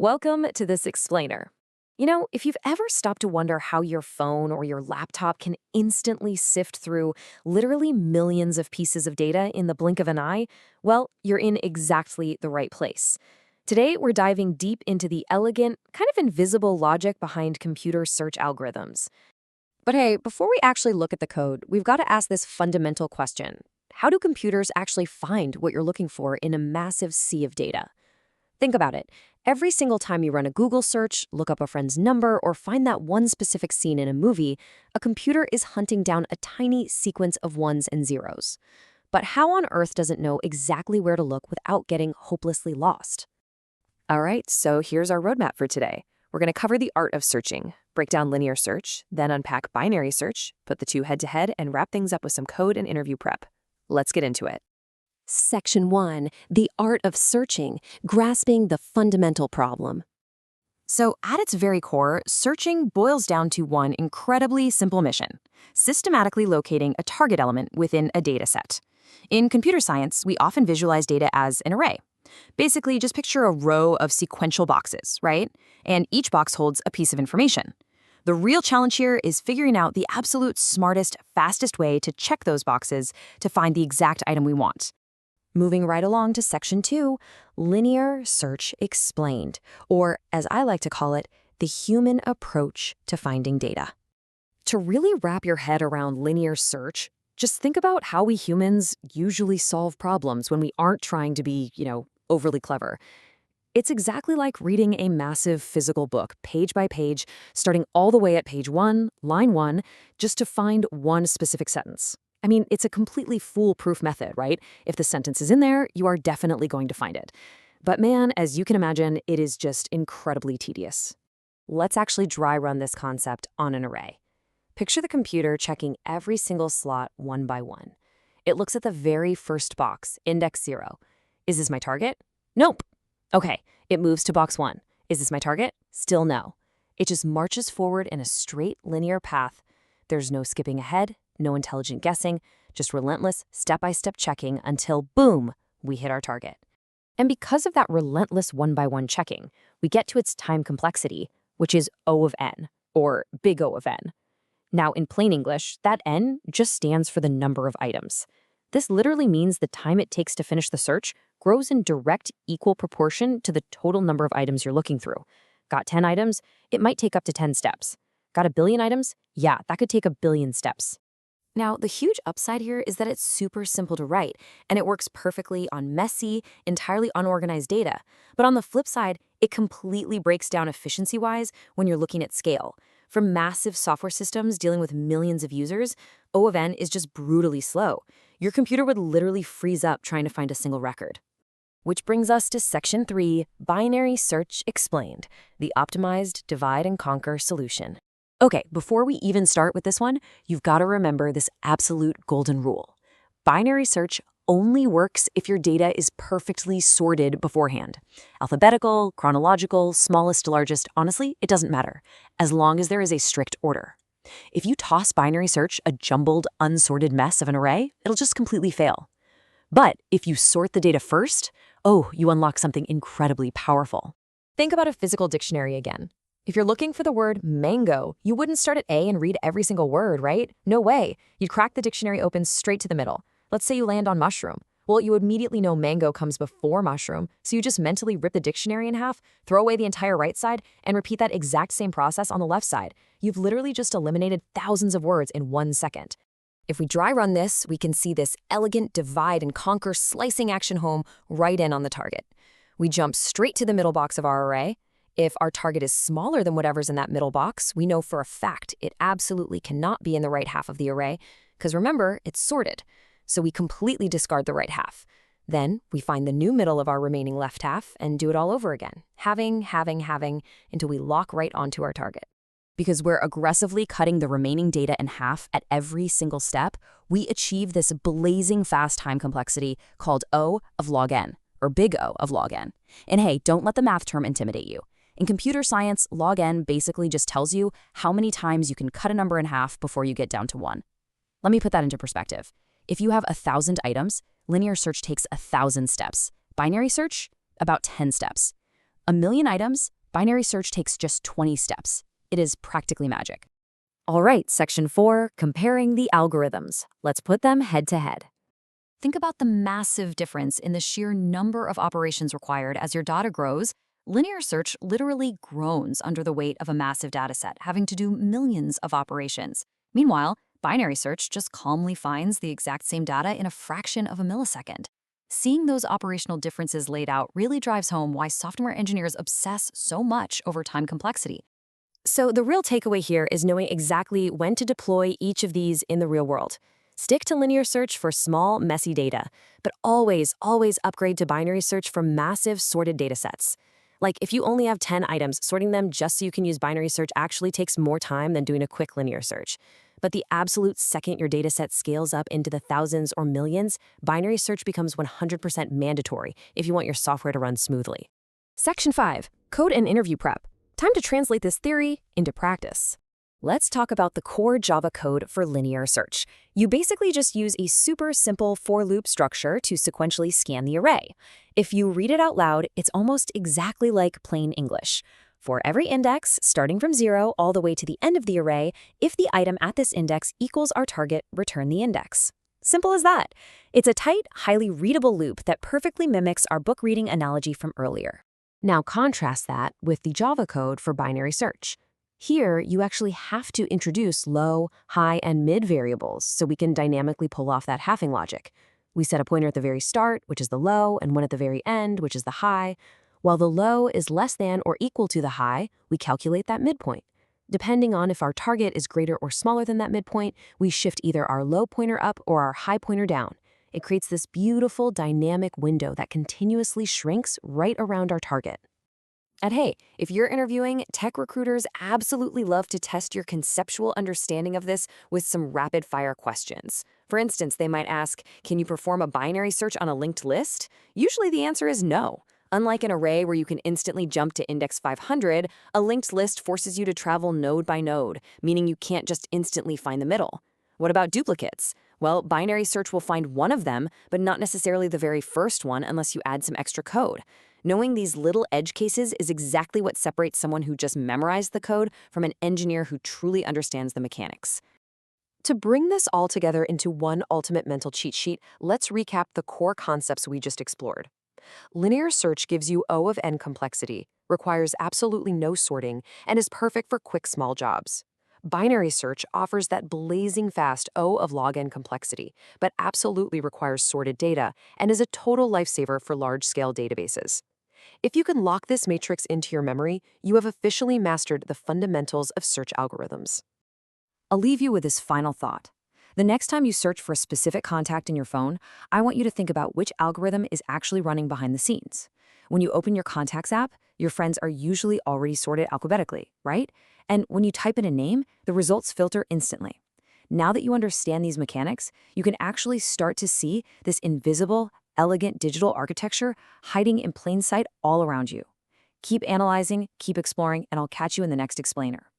Welcome to this explainer. If you've ever stopped to wonder how your phone or your laptop can instantly sift through literally millions of pieces of data in the blink of an eye, well, you're in exactly the right place. Today, we're diving deep into the elegant, kind of invisible logic behind computer search algorithms. But hey, before we actually look at the code, we've got to ask this fundamental question. How do computers actually find what you're looking for in a massive sea of data? Think about it. Every single time you run a Google search, look up a friend's number, or find that one specific scene in a movie, a computer is hunting down a tiny sequence of ones and zeros. But how on earth does it know exactly where to look without getting hopelessly lost? All right, so here's our roadmap for today. We're going to cover the art of searching, break down linear search, then unpack binary search, put the two head-to-head, and wrap things up with some code and interview prep. Let's get into it. Section 1, the art of searching, grasping the fundamental problem. So at its very core, searching boils down to one incredibly simple mission: systematically locating a target element within a data set. In computer science, we often visualize data as an array. Basically, just picture a row of sequential boxes, right? And each box holds a piece of information. The real challenge here is figuring out the absolute smartest, fastest way to check those boxes to find the exact item we want. Moving right along to Section 2, linear search explained, or as I like to call it, the human approach to finding data. To really wrap your head around linear search, just think about how we humans usually solve problems when we aren't trying to be, overly clever. It's exactly like reading a massive physical book, page by page, starting all the way at page 1, line 1, just to find one specific sentence. I mean, it's a completely foolproof method, right? If the sentence is in there, you are definitely going to find it. But man, as you can imagine, it is just incredibly tedious. Let's actually dry run this concept on an array. Picture the computer checking every single slot one by one. It looks at the very first box, index 0. Is this my target? Nope. Okay, it moves to box 1. Is this my target? Still no. It just marches forward in a straight linear path. There's no skipping ahead, no intelligent guessing, just relentless step-by-step checking until, boom, we hit our target. And because of that relentless one-by-one checking, we get to its time complexity, which is O of n, or big O of n. Now, in plain English, that n just stands for the number of items. This literally means the time it takes to finish the search grows in direct equal proportion to the total number of items you're looking through. Got 10 items? It might take up to 10 steps. Got a billion items? Yeah, that could take a billion steps. Now, the huge upside here is that it's super simple to write, and it works perfectly on messy, entirely unorganized data. But on the flip side, it completely breaks down efficiency-wise when you're looking at scale. For massive software systems dealing with millions of users, O of n is just brutally slow. Your computer would literally freeze up trying to find a single record. Which brings us to Section 3, binary search explained, the optimized divide and conquer solution. Okay, before we even start with this one, you've got to remember this absolute golden rule. Binary search only works if your data is perfectly sorted beforehand. Alphabetical, chronological, smallest to largest, honestly, it doesn't matter, as long as there is a strict order. If you toss binary search a jumbled, unsorted mess of an array, it'll just completely fail. But if you sort the data first, you unlock something incredibly powerful. Think about a physical dictionary again. If you're looking for the word mango, you wouldn't start at A and read every single word, right? No way. You'd crack the dictionary open straight to the middle. Let's say you land on mushroom. Well, you immediately know mango comes before mushroom, so you just mentally rip the dictionary in half, throw away the entire right side, and repeat that exact same process on the left side. You've literally just eliminated thousands of words in 1 second. If we dry run this, we can see this elegant divide and conquer slicing action home right in on the target. We jump straight to the middle box of our array. If our target is smaller than whatever's in that middle box, we know for a fact it absolutely cannot be in the right half of the array, because remember, it's sorted. So we completely discard the right half. Then we find the new middle of our remaining left half and do it all over again, having, until we lock right onto our target. Because we're aggressively cutting the remaining data in half at every single step, we achieve this blazing fast time complexity called O of log n, or big O of log n. And hey, don't let the math term intimidate you. In computer science, log n basically just tells you how many times you can cut a number in half before you get down to 1. Let me put that into perspective. If you have 1,000 items, linear search takes 1,000 steps. Binary search, about 10 steps. A million items, binary search takes just 20 steps. It is practically magic. All right, Section 4, comparing the algorithms. Let's put them head to head. Think about the massive difference in the sheer number of operations required as your data grows. Linear search literally groans under the weight of a massive dataset, having to do millions of operations. Meanwhile, binary search just calmly finds the exact same data in a fraction of a millisecond. Seeing those operational differences laid out really drives home why software engineers obsess so much over time complexity. So the real takeaway here is knowing exactly when to deploy each of these in the real world. Stick to linear search for small, messy data, but always upgrade to binary search for massive, sorted datasets. Like, if you only have 10 items, sorting them just so you can use binary search actually takes more time than doing a quick linear search. But the absolute second your dataset scales up into the thousands or millions, binary search becomes 100% mandatory if you want your software to run smoothly. Section 5, Code and Interview Prep. Time to translate this theory into practice. Let's talk about the core Java code for linear search. You basically just use a super simple for-loop structure to sequentially scan the array. If you read it out loud, it's almost exactly like plain English. For every index, starting from 0 all the way to the end of the array, if the item at this index equals our target, return the index. Simple as that. It's a tight, highly readable loop that perfectly mimics our book reading analogy from earlier. Now contrast that with the Java code for binary search. Here, you actually have to introduce low, high, and mid variables so we can dynamically pull off that halving logic. We set a pointer at the very start, which is the low, and one at the very end, which is the high. While the low is less than or equal to the high, we calculate that midpoint. Depending on if our target is greater or smaller than that midpoint, we shift either our low pointer up or our high pointer down. It creates this beautiful dynamic window that continuously shrinks right around our target. And hey, if you're interviewing, tech recruiters absolutely love to test your conceptual understanding of this with some rapid-fire questions. For instance, they might ask, can you perform a binary search on a linked list? Usually the answer is no. Unlike an array where you can instantly jump to index 500, a linked list forces you to travel node by node, meaning you can't just instantly find the middle. What about duplicates? Well, binary search will find one of them, but not necessarily the very first one unless you add some extra code. Knowing these little edge cases is exactly what separates someone who just memorized the code from an engineer who truly understands the mechanics. To bring this all together into one ultimate mental cheat sheet, let's recap the core concepts we just explored. Linear search gives you O of n complexity, requires absolutely no sorting, and is perfect for quick small jobs. Binary search offers that blazing fast O of log n complexity, but absolutely requires sorted data and is a total lifesaver for large-scale databases. If you can lock this matrix into your memory, you have officially mastered the fundamentals of search algorithms. I'll leave you with this final thought. The next time you search for a specific contact in your phone, I want you to think about which algorithm is actually running behind the scenes. When you open your Contacts app, your friends are usually already sorted alphabetically, right? And when you type in a name, the results filter instantly. Now that you understand these mechanics, you can actually start to see this invisible, elegant digital architecture hiding in plain sight all around you. Keep analyzing, keep exploring, and I'll catch you in the next explainer.